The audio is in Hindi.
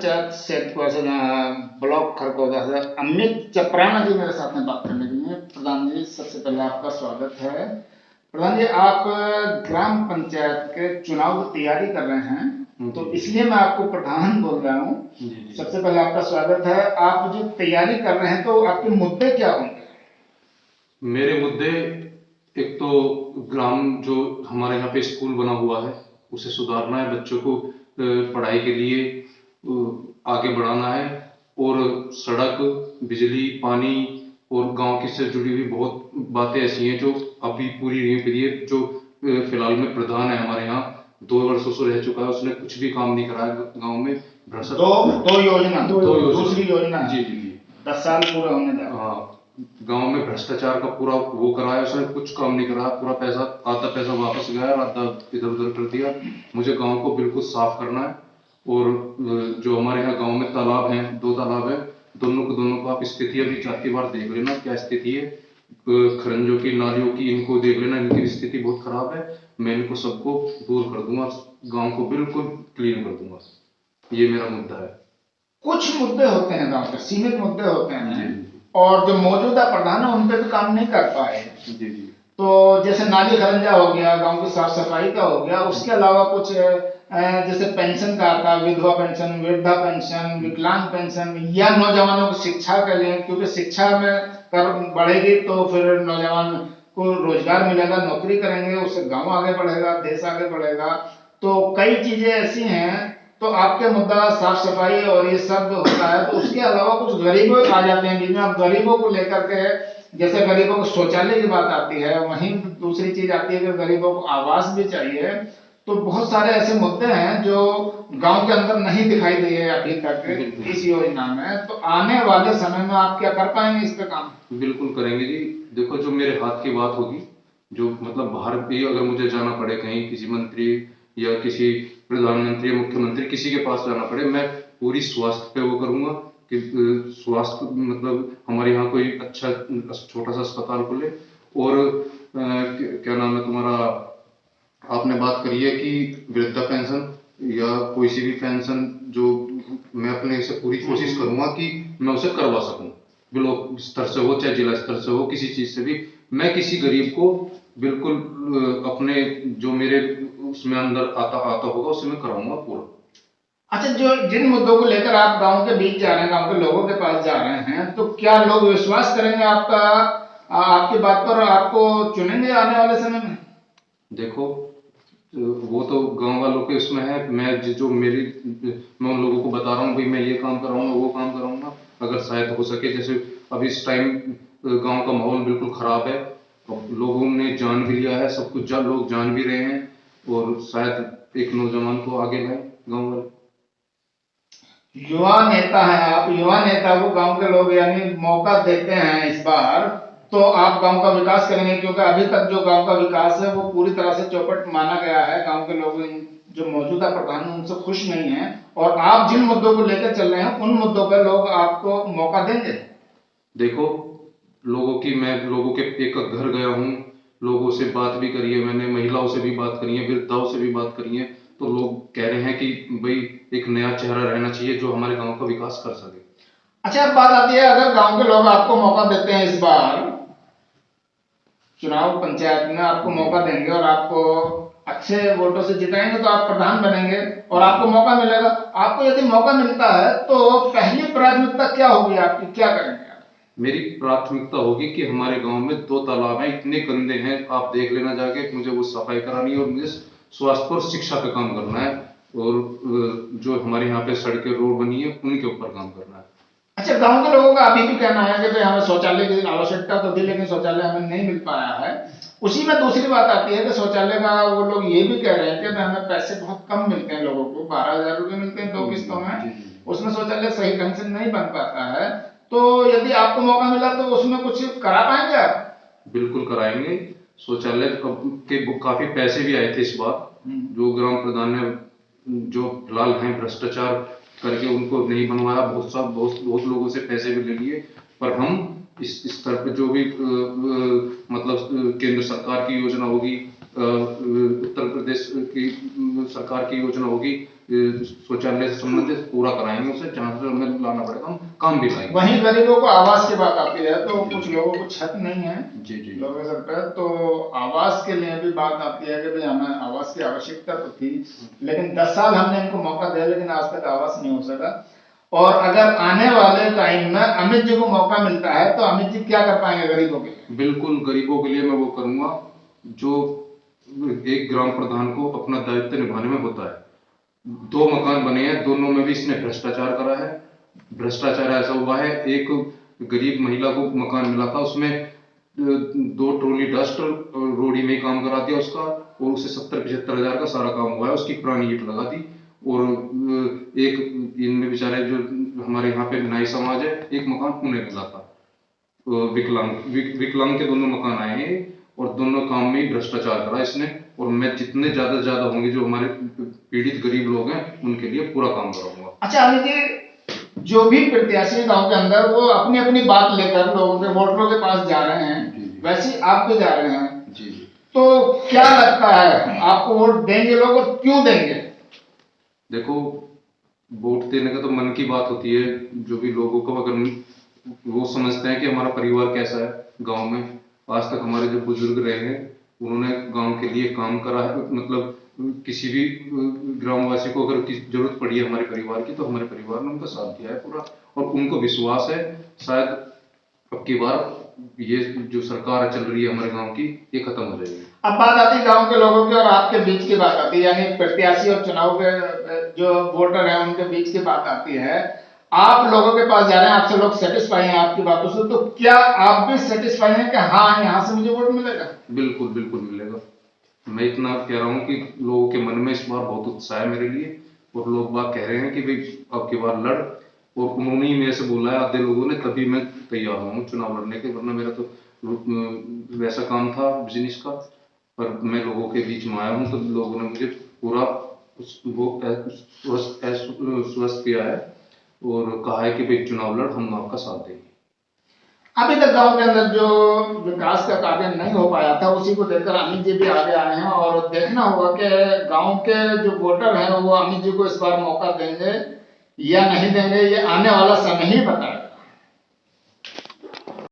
पंचायत सैदपुर से ब्लॉक खरगोदा से अमित चपराना जी मेरे साथ में बात करने के लिए। प्रधान जी, सबसे पहले आपका स्वागत है। प्रधान जी, आप ग्राम पंचायत के चुनाव की तैयारी कर रहे हैं, तो इसलिए मैं आपको प्रधान बोल रहा हूँ। सबसे पहले आपका स्वागत है। आप जो तैयारी कर रहे हैं, तो आपके मुद्दे क्या होंगे? मेरे मुद्दे, एक तो ग्राम जो हमारे यहाँ पे स्कूल बना हुआ है उसे सुधारना है, बच्चों को पढ़ाई के लिए आगे बढ़ाना है, और सड़क, बिजली, पानी और गांव की से जुड़ी हुई बहुत बातें ऐसी हैं जो अभी पूरी नहीं हुई है। जो फिलहाल में प्रधान है हमारे यहाँ, 2 वर्षों से रह चुका है, उसने कुछ भी काम नहीं करा है गाँव में। दो योजना, दूसरी योजना जी जी जी 10 साल पूरा होने जा रहा है। हाँ, गांव में भ्रष्टाचार का पूरा वो कराया, उसने कुछ काम नहीं करा। पूरा पैसा, आधा पैसा वापस गया और आधा इधर उधर कर दिया। मुझे गांव को बिल्कुल साफ करना है। और जो हमारे यहाँ गांव में तालाब हैं, 2 तालाब है, दोनों को आप स्थिति अभी 4 बार देख लेना क्या स्थिति है। खरंजों की, नालियों की, इनको देख लेना, इनकी स्थिति बहुत खराब है। मैं इनको सबको दूर कर दूंगा, गाँव को बिल्कुल क्लीन कर दूंगा। ये मेरा मुद्दा है। कुछ मुद्दे होते हैं गांव के, सीमित मुद्दे होते हैं, और जो मौजूदा प्रधान है उन पे भी काम नहीं कर पाए। जी जी। तो जैसे नाली खरंजा हो गया, गांव की साफ सफाई का हो गया, उसके अलावा कुछ जैसे पेंशन का आता है, विधवा पेंशन, वृद्धा पेंशन, विकलांग पेंशन, या नौजवानों की शिक्षा के लिए, क्योंकि शिक्षा में कर बढ़ेगी तो फिर नौजवान को रोजगार मिलेगा, नौकरी करेंगे, उससे गांव आगे बढ़ेगा, देश आगे बढ़ेगा। तो कई चीजें ऐसी हैं। तो आपके मुद्दा साफ सफाई और ये सब होता है, तो उसके अलावा कुछ गरीबों आ जाते हैं जिनमें आप गरीबों को लेकर के, जैसे गरीबों को शौचालय की बात आती है, वहीं दूसरी चीज आती है कि गरीबों को आवास भी चाहिए। तो बहुत सारे ऐसे मुद्दे हैं जो गांव के अंदर नहीं दिखाई दिए अभी तक इस योजना में। तो आने वाले समय में आप क्या कर पाएंगे इस पे काम? बिल्कुल करेंगे जी। देखो, जो मेरे हाथ की बात होगी, जो मतलब बाहर भी अगर मुझे जाना पड़े कहीं, किसी मंत्री या किसी प्रधानमंत्री या मुख्यमंत्री, किसी के पास जाना पड़े, मैं पूरी स्वास्थ्य पे वो करूंगा कि स्वास्थ्य मतलब हमारे यहाँ कोई अच्छा छोटा सा अस्पताल खुले। और क्या नाम है तुम्हारा, आपने बात करी है कि वृद्धा पेंशन या कोई सी भी पेंशन, जो मैं अपने से पूरी कोशिश करूंगा कि मैं उसे करवा सकूं, ब्लॉक स्तर से हो चाहे जिला स्तर से हो, किसी चीज से भी मैं किसी गरीब को बिल्कुल अपने जो मेरे उसमें अंदर आता आता होगा उसे मैं कराऊंगा पूरा। अच्छा, जो जिन मुद्दों को लेकर आप गांव के बीच जा रहे हैं, गांव के लोगों के पास जा रहे हैं, तो क्या लोग विश्वास करेंगे आपका, आपकी बात पर, आपको चुनेंगे आने वाले समय में? देखो, वो तो गांव वालों के उसमें है। मैं जो मेरी, मैं उन लोगों को बता रहा हूँ भाई मैं ये काम कराऊंगा, वो काम कराऊंगा। अगर शायद हो सके, जैसे अभी इस टाइम गांव का माहौल बिल्कुल खराब है, लोगों ने जान भी लिया है, सब कुछ लोग जान भी रहे हैं, और शायद एक नौजवान को आगे लाए गांव वाले। युवा नेता हैं आप, युवा नेता को गांव के लोग यानी मौका देते हैं इस बार, तो आप गांव का विकास करेंगे, क्योंकि अभी तक जो गांव का विकास है वो पूरी तरह से चौपट माना गया है। गांव के लोग जो मौजूदा प्रधान है उनसे खुश नहीं है, और आप जिन मुद्दों को लेकर चल रहे हैं उन मुद्दों पर लोग आपको मौका देंगे। देखो, मैं लोगों के एक घर गया हूँ, लोगों से बात भी करी है मैंने, महिलाओं से भी बात करी है, वृद्धाओं से भी बात करी है। तो लोग कह रहे हैं कि भाई एक नया चेहरा रहना चाहिए जो हमारे गांव का विकास कर सके। अच्छा, अब बात आती है, अगर गांव के लोग आपको मौका देते हैं, इस बार चुनाव पंचायत में आपको मौका देंगे और आपको अच्छे वोटों से जिताएंगे, तो आप प्रधान बनेंगे और आपको मौका मिलेगा। आपको यदि मौका मिलता है तो पहली प्राथमिकता क्या होगी आपकी, क्या करेंगे आप? मेरी प्राथमिकता होगी कि हमारे गांव में 2 तालाब हैं, इतने गंदे हैं, आप देख लेना जाके। मुझे वो सफाई करानी है, और मुझे स्वास्थ्य और शिक्षा पे काम करना है, और जो हमारे यहाँ पे सड़कें, रोड बनी है, उनके ऊपर काम करना है। अच्छा, गांव के लोगों का अभी भी कहना है कि भाई हमें शौचालय की आवश्यकता तो थी, लेकिन शौचालय हमें नहीं मिल पाया है। उसी में दूसरी बात आती है कि शौचालय का वो लोग ये भी कह रहे हैं कि भाई हमें पैसे बहुत कम मिलते हैं, लोगों को 12,000 रुपये मिलते हैं 2 किस्तों में, उसमें शौचालय सही ढंग से नहीं बन पाता है। तो यदि आपको मौका मिला तो उसमें कुछ करा पाएंगे आप? बिल्कुल कराएंगे। शौचालय के काफी पैसे भी आए थे इस बार, जो ग्राम प्रधान ने, जो फिलहाल हैं भ्रष्टाचार करके उनको नहीं बनवाया, बहुत लोगों से पैसे भी ले लिए। पर हम इस स्तर पे जो भी मतलब केंद्र सरकार की योजना होगी, उत्तर प्रदेश की सरकार की योजना होगी, शौचालय से संबंधित पूरा कराएंगे उसे, जहाँ से हमें लाना पड़ेगा हम काम भी लाएंगे। वहीं गरीबों को आवास की बात आती है तो कुछ लोगों को छत नहीं है जी जी लोगों सर पे, तो आवास के लिए भी बात आती है कि भाई हमें आवास की आवश्यकता तो थी, लेकिन 10 साल हमने इनको मौका दिया लेकिन आज तक आवास नहीं हो सका। और अगर आने वाले टाइम में अमित जी को मौका मिलता है तो अमित जी क्या कर पाएंगे गरीबों के लिए? बिल्कुल, गरीबों के लिए मैं वो करूंगा जो एक ग्राम प्रधान को अपना दायित्व निभाने में होता है। 2 मकान बने हैं, दोनों में भी इसने भ्रष्टाचार करा है। भ्रष्टाचार ऐसा हुआ है, एक गरीब महिला को मकान मिला था, उसमें 2 ट्रॉली डस्ट रोड़ी में ही काम करा दिया उसका, और उसे 70-75 हजार का सारा काम हुआ है, उसकी पुरानी ईंट लगा दी। और एक इनमें बेचारे जो हमारे यहाँ पे नाई समाज है, एक मकान पुणे मिला था विकलांग के दोनों मकान आए हैं, और दोनों काम में ही भ्रष्टाचार करा इसने। और मैं जितने ज्यादा से ज्यादा होंगे जो हमारे पीड़ित गरीब लोग हैं उनके लिए पूरा काम कराऊंगा। अच्छा अमित जी, जो भी प्रत्याशी गांव के अंदर वो अपनी अपनी बात लेकर लोगों के वोटरों के पास जा रहे हैं, वैसे ही आप भी जा रहे हैं जी जी। तो क्या लगता है आपको वोट देंगे लोग और क्यों देंगे? देखो, वोट देने का तो मन की बात होती है, जो भी लोगों को अगर वो समझते हैं कि हमारा परिवार कैसा है गांव में, आज तक हमारे जो बुजुर्ग रहे हैं उन्होंने गांव के लिए काम करा है, मतलब किसी भी ग्रामवासी को अगर किसी जरूरत पड़ी है हमारे परिवार की, तो हमारे परिवार ने उनका साथ दिया है पूरा, और उनको विश्वास है शायद अब की बार ये जो सरकार चल रही है हमारे गांव की, ये खत्म हो जाएगी। अब बात आती है गांव के लोगों की और आपके बीच की बात आती है, यानी प्रत्याशी और चुनाव के जो वोटर हैं उनके बीच की बात आती है। आप लोगों के पास जा रहे हैं, आपसे लोग सेटिस्फाई हैं आपकी बातों से, तो क्या आप भी सेटिस्फाई हैं कि हाँ यहाँ से मुझे वोट मिलेगा? बिल्कुल बिल्कुल मिलेगा। मैं इतना कह रहा हूँ कि लोगों के मन में इस बार बहुत उत्साह है मेरे लिए, और लोग बात कह रहे हैं कि भाई अब की बार लड़, और उन्होंने ही मेरे से बोला है आधे लोगों ने, तभी मैं तैयार हूँ चुनाव लड़ने के, वरना मेरा तो वैसा काम था बिजनेस का, पर मैं लोगों के बीच में आया हूँ तो लोगों ने मुझे पूरा स्वस्थ किया है और कहा है कि भाई चुनाव लड़, हम आपका साथ देंगे। अभी तक गांव के अंदर जो विकास का कार्य नहीं हो पाया था उसी को देखकर अमित जी भी आगे आए हैं, और देखना होगा कि गांव के जो वोटर हैं वो अमित जी को इस बार मौका देंगे या नहीं देंगे, ये आने वाला समय ही बताएगा।